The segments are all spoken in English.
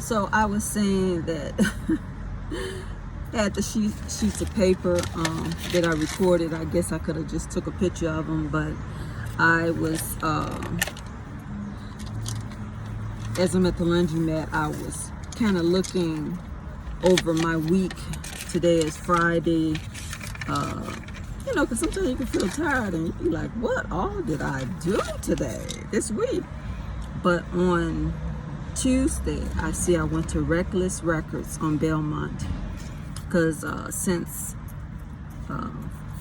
So I was saying that I had the sheets of paper that I recorded. I guess I could have just took a picture of them, but I was, as I'm at the laundromat, I was kind of looking over my week. Today is Friday. Because sometimes you can feel tired and you be like, what all did I do today, this week? But on Tuesday, I went to Reckless Records on Belmont, because since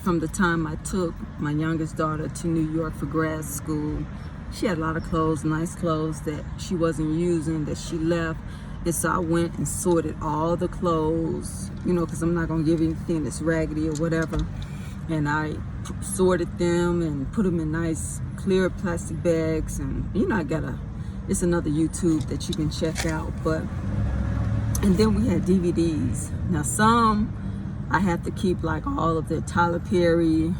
from the time I took my youngest daughter to New York for grad school, she had a lot of clothes, nice clothes that she wasn't using, that she left. And so I went and sorted all the clothes, because I'm not going to give anything that's raggedy or whatever. And I sorted them and put them in nice clear plastic bags. And it's another YouTube that you can check out. And then we had DVDs. Now some I have to keep, like all of their Tyler Perry,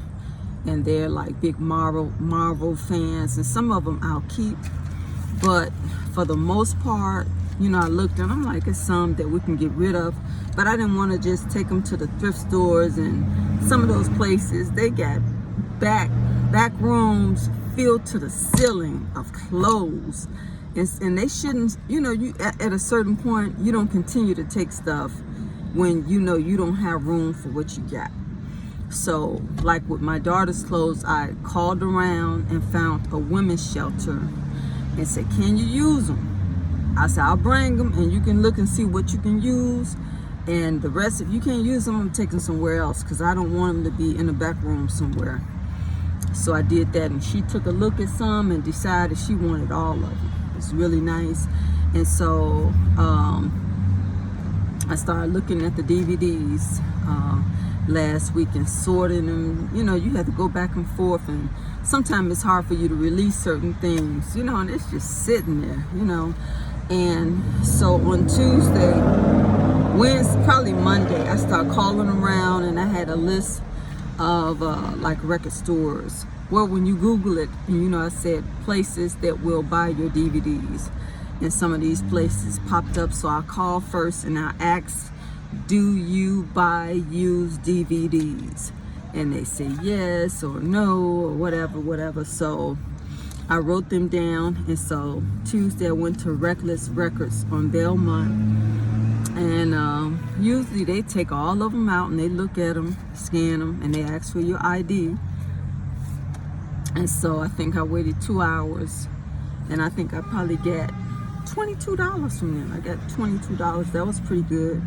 and they're like big Marvel fans, and some of them I'll keep. But for the most part, I looked and I'm like, it's some that we can get rid of. But I didn't want to just take them to the thrift stores, and some of those places, they got back rooms filled to the ceiling of clothes. And they shouldn't, you at a certain point, you don't continue to take stuff when you don't have room for what you got. So like with my daughter's clothes, I called around and found a women's shelter and said, can you use them? I said, I'll bring them and you can look and see what you can use. And the rest, if you can't use them, I'm taking somewhere else, because I don't want them to be in the back room somewhere. So I did that, and she took a look at some and decided she wanted all of them. It's really nice. And so I started looking at the DVDs last week and sorting them. You have to go back and forth, and sometimes it's hard for you to release certain things, and it's just sitting there, And so on Tuesday, Wednesday, probably Monday, I started calling around, and I had a list of like record stores. Well, when you Google it, and I said places that will buy your DVDs, and some of these places popped up. So I called first and I asked, do you buy used DVDs? And they say yes or no or whatever. So I wrote them down, and so Tuesday I went to Reckless Records on Belmont. And usually they take all of them out and they look at them, scan them, and they ask for your ID. And so I think I waited 2 hours, and I think I probably got $22 from them. I got $22. That was pretty good.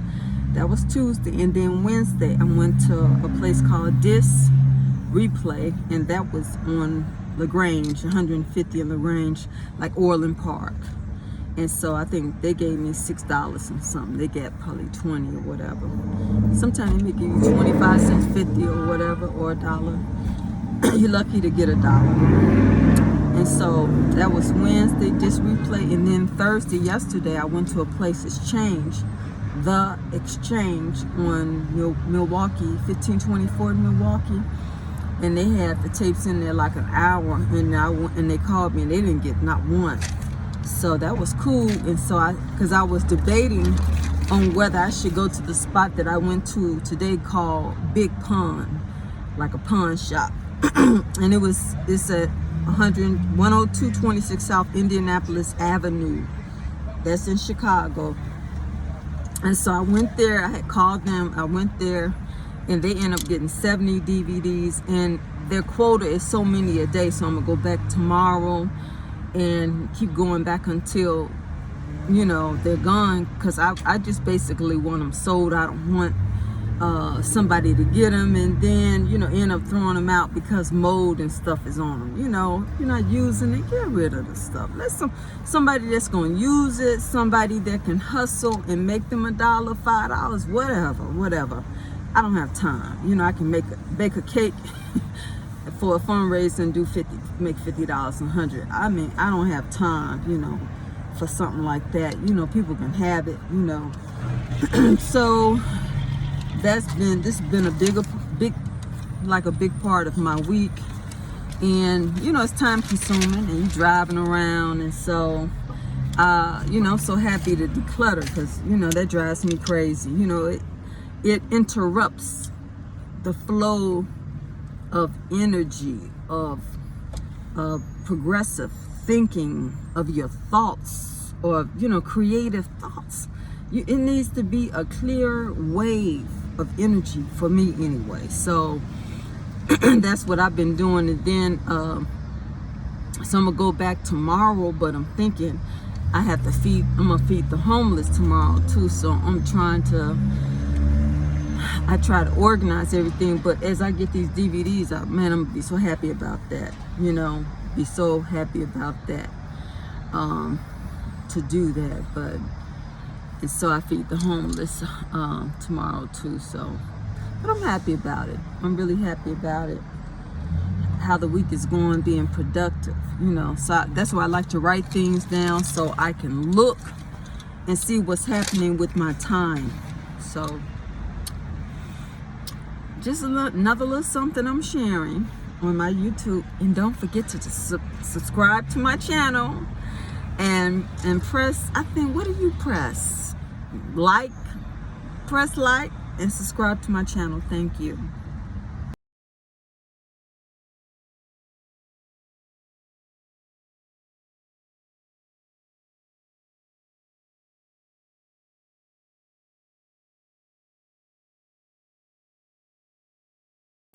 That was Tuesday. And then Wednesday I went to a place called Disc Replay, and that was on LaGrange, 150 in LaGrange, like Orland Park. And so I think they gave me $6 and something. They got probably 20 or whatever. Sometimes they may give you 25 cents, 50 or whatever, or $1. You're lucky to get $1. And so that was Wednesday, Disc Replay. And then Thursday, yesterday, I went to a place, Exchange, The Exchange on Milwaukee, 1524 in Milwaukee. And they had the tapes in there like an hour, and they called me and they didn't get not one. So that was cool. And so because I was debating on whether I should go to the spot that I went to today called Big Pawn, like a pawn shop. And it's at 10226 South Indianapolis Avenue. That's in Chicago. And so I went there. I had called them. I went there, and they ended up getting 70 DVDs, and their quota is so many a day. So I'm gonna go back tomorrow and keep going back until they're gone, because I just basically want them sold. I don't want somebody to get them and then end up throwing them out because mold and stuff is on them. You're not using it, get rid of the stuff. Let somebody that's gonna use it, somebody that can hustle and make them $1, $5, whatever. I don't have time. I can bake a cake for a fundraiser and make $50 and $100. I mean, I don't have time, for something like that. People can have it, So this has been a big part of my week. And it's time consuming, and you're driving around, and so I'm so happy to declutter, because that drives me crazy. It interrupts the flow of energy, of progressive thinking, of your thoughts, or creative thoughts. It needs to be a clear wave of energy for me anyway. So that's what I've been doing. And then so I'm gonna go back tomorrow, but I'm thinking I'm gonna feed the homeless tomorrow too. So I try to organize everything, but as I get these DVDs out, man, I'm gonna be so happy about that. Be so happy about that, to do that. And so I feed the homeless tomorrow too. But I'm happy about it. I'm really happy about it. How the week is going, being productive. So that's why I like to write things down, so I can look and see what's happening with my time. So just another little something I'm sharing on my YouTube. And don't forget to subscribe to my channel and press, I think, what do you press? Press like and subscribe to my channel. Thank you.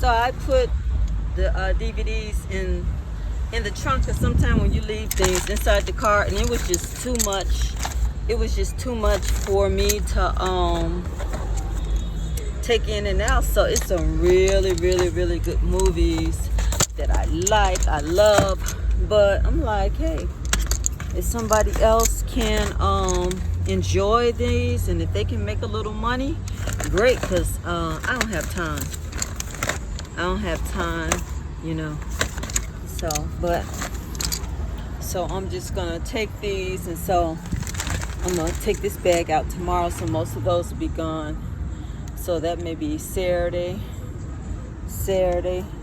So I put the DVDs in the trunk, because sometimes when you leave things inside the car, and it was just too much. It was just too much for me to take in and out. So it's some really, really, really good movies that I love. But I'm like, hey, if somebody else can enjoy these, and if they can make a little money, great, because I don't have time. So I'm just gonna take these, and so I'm gonna take this bag out tomorrow, so most of those will be gone. So that may be Saturday,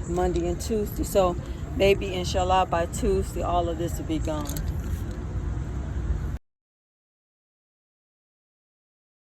Monday, and Tuesday. So maybe inshallah by Tuesday all of this will be gone.